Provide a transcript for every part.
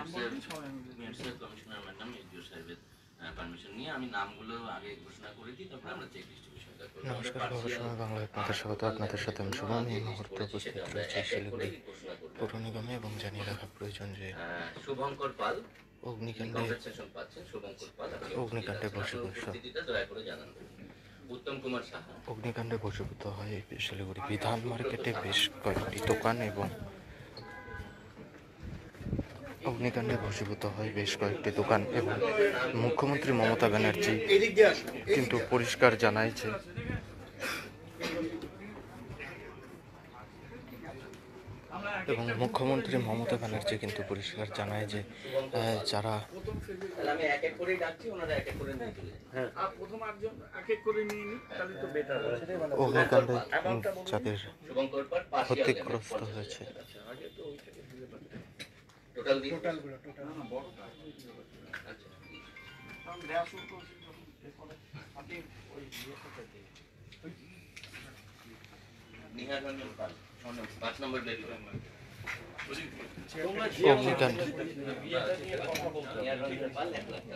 মিডসের commissioner madam SDO সাহেবের permission নিয়ে আমি নামগুলো আগে ঘোষণা করে দিই, তারপর আমরা চেক ডিস্ট্রিবিউশনটা করব। নমস্কার, খবর সময় বাংলায় আপনাদের স্বাগত। আপনাদের সাথে আমি শুভম। এই মুহূর্তে উপস্থিত রয়েছে শিলিগুড়ি পৌর নিগমে এবং জানিয়ে রাখা প্রয়োজন যে শুভঙ্কর পাল অগ্নিকাণ্ডে উত্তম কুমার সাহা অগ্নিকাণ্ডে ভস্মীভূত হয় শিলিগুড়ি বিধান মার্কেটে বেশ কয়েকটি দোকান এবং অগ্নিকাণ্ডে ভস্মীভূত হয় বেশ কয়েকটি দোকান এবং মুখ্যমন্ত্রী মমতা ব্যানার্জি কিন্তু পরিষ্কার জানাইছে যে যারা অগ্নিকাণ্ডে যাদের ক্ষতিগ্রস্ত হয়েছে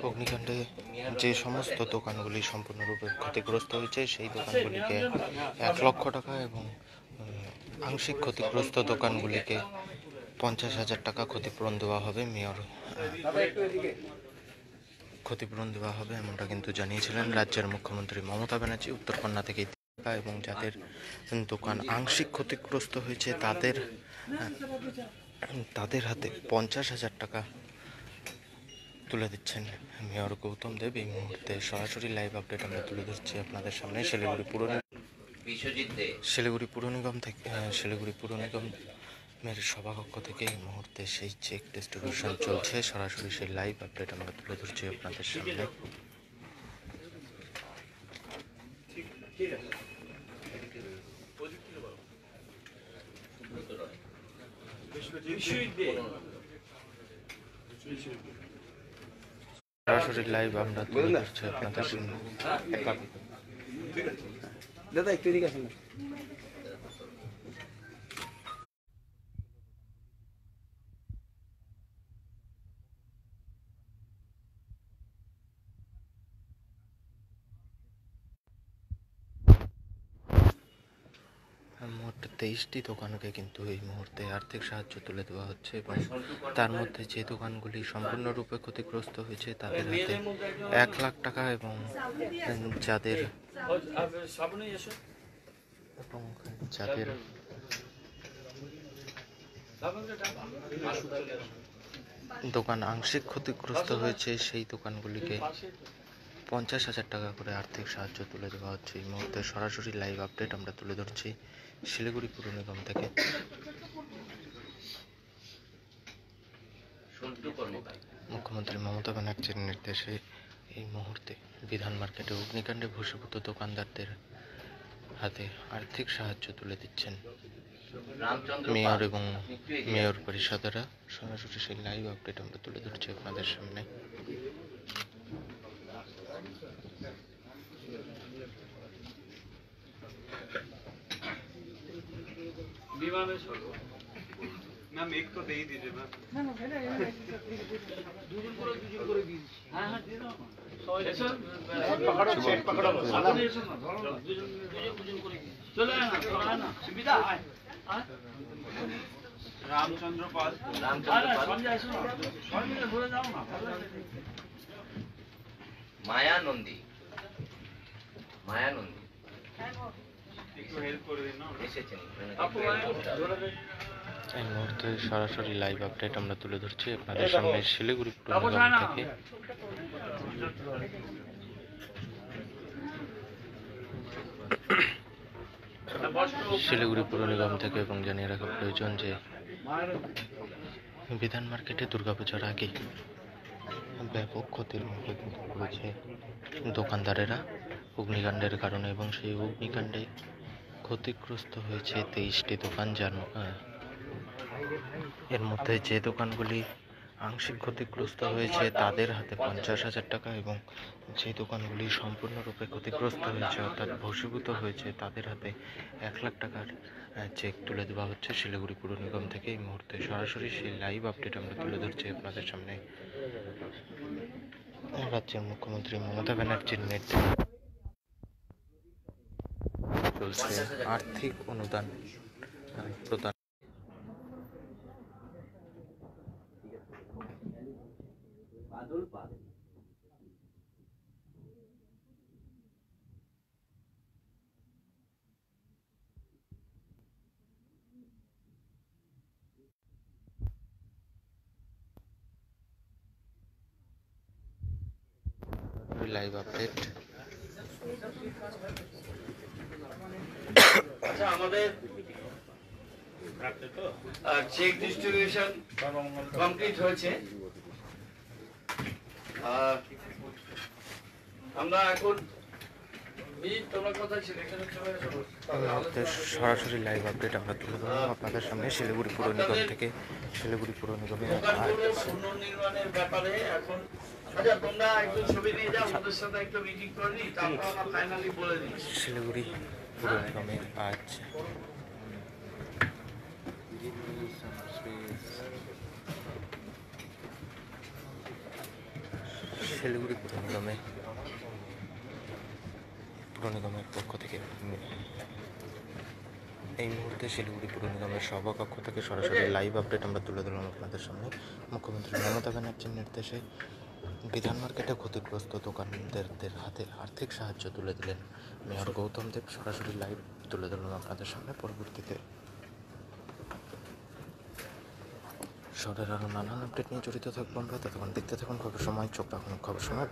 অগ্নিকাণ্ডে যে সমস্ত দোকানগুলি সম্পূর্ণরূপে ক্ষতিগ্রস্ত হয়েছে সেই দোকানগুলিকে 1 লক্ষ টাকা এবং আংশিক ক্ষতিগ্রস্ত দোকানগুলিকে 50,000 টাকা ক্ষতিপূরণ দেওয়া হবে। মেয়র ক্ষতিপূরণ দেওয়া হবে এমনটা কিন্তু জানিয়েছিলেন রাজ্যের মুখ্যমন্ত্রী মমতা ব্যানার্জি। উত্তরকন্যা থেকে এবং যাদের দোকান আংশিক ক্ষতিগ্রস্ত হয়েছে তাদের হাতে 50,000 টাকা তুলে দিচ্ছেন মেয়র গৌতম দেব। এই মুহূর্তে সরাসরি লাইভ আপডেট আমরা তুলে ধরছি আপনাদের সামনে শিলিগুড়ি পুর নিগমের সভাকক্ষ থেকে। এই মুহূর্তে সেই চেক ডিস্ট্রিবিউশন চলছে, সরাসরি সেই লাইভ আপডেট আমরা তুলে ধরছি আপনাদের সামনে। সরাসরি লাইভ আমরা তুলে ধরছি আপনাদের সামনে। দাদা একটু এদিকে আসুন। মোট 23টি দোকানকে কিন্তু এই মুহূর্তে আর্থিক সাহায্য তুলে দেওয়া হচ্ছে এবং তার মধ্যে যে দোকানগুলি সম্পূর্ণরূপে ক্ষতিগ্রস্ত হয়েছে তাদের হাতে 1 লাখ টাকা এবং যাদের দোকান আংশিক ক্ষতিগ্রস্ত হয়েছে সেই দোকানগুলিকে 50,000 টাকা করে আর্থিক সাহায্য তুলে দেওয়া হচ্ছে। এই মুহূর্তে সরাসরি লাইভ আপডেট আমরা তুলে ধরছি শিলিগুড়ি পুর নিগম থেকে। মুখ্যমন্ত্রী মমতা ব্যানার্জির নির্দেশে এই মুহূর্তে বিধান মার্কেটে অগ্নিকাণ্ডে ভস্মীভূত দোকানদারদের হাতে আর্থিক সাহায্য তুলে দিচ্ছেন মেয়র এবং মেয়র পরিষদেরা। সরাসরি সেই লাইভ আপডেট আমরা তুলে ধরছি আপনাদের সামনে। मैम एक तो दे ही दीजिए मैम। रामचंद्र पाल माया नंदी একটু হেল্প করে দিন না। এই মুহূর্তে সরাসরি লাইভ আপডেট আমরা তুলে ধরছি আপনাদের সামনে শিলিগুড়ি পুর নিগম থেকে। শিলিগুড়ি পুর নিগম থেকে এবং জানিয়ে রাখা প্রয়োজন যে বিধান মার্কেটে দুর্গাপূজার আগে ব্যাপক ক্ষতির মুখে পড়েছে দোকানদারেরা অগ্নিকাণ্ডের কারণে এবং সেই অগ্নিকাণ্ডে ক্ষতিগ্রস্ত হয়েছে 23টি দোকান। এর মধ্যে যে দোকানগুলি আংশিক ক্ষতিগ্রস্ত হয়েছে তাদের হাতে 50,000 টাকা এবং যে দোকানগুলি সম্পূর্ণরূপে ক্ষতিগ্রস্ত হয়েছে অর্থাৎ ভস্মীভূত হয়েছে তাদের হাতে 1 লাখ টাকার চেক তুলে দেওয়া হচ্ছে শিলিগুড়ি পুর নিগম থেকে। এই মুহূর্তে সরাসরি সেই লাইভ আপডেট আমরা তুলে ধরছি আপনাদের সামনে। রাজ্যের মুখ্যমন্ত্রী মমতা ব্যানার্জির নির্দেশে চলছে আর্থিক অনুদান প্রদান। Live update. আচ্ছা, আমাদের চেক ডিস্ট্রিবিউশন কমপ্লিট হয়েছে। আমরা এখন তোমার কথা ছিল এখানে চলে আসো। সরাসরি লাইভ আপডেট আমরা তুলে ধরলাম আপনাদের সামনে শিলিগুড়ি পুর নিগম থেকে। শিলিগুড়ি পুর নিগমের দোকানগুলো পুনর্নির্মাণের ব্যাপারে এখন আচ্ছা তোমরা একটু ছবি নিয়ে যাও, ওদের সাথে একটু মিটিং করে নিই, তারপর আমরা ফাইনালি বলে দিই। শিলিগুড়ি পুর নিগমে আজ শিলিগুড়ি পুর নিগমের পক্ষ থেকে এই মুহূর্তে শিলিগুড়ি পুর নিগমের সভাকক্ষ থেকে সরাসরি লাইভ আপডেট আমরা তুলে ধরলাম আপনাদের সামনে। মুখ্যমন্ত্রী মমতা ব্যানার্জির নির্দেশে বিধান মার্কেটে ক্ষতিগ্রস্ত দোকানদারদের হাতে আর্থিক সাহায্য তুলে দিলেন মেয়র গৌতম দেব। সরাসরি লাইভ তুলে ধরলাম আপনাদের সামনে। পরবর্তীতে শহরের আরও নানান আপডেট নিয়ে জড়িত থাকবো আমরা। ততক্ষণ দেখতে থাকুন খবর সময়, চোখ রাখুন খবর সময়।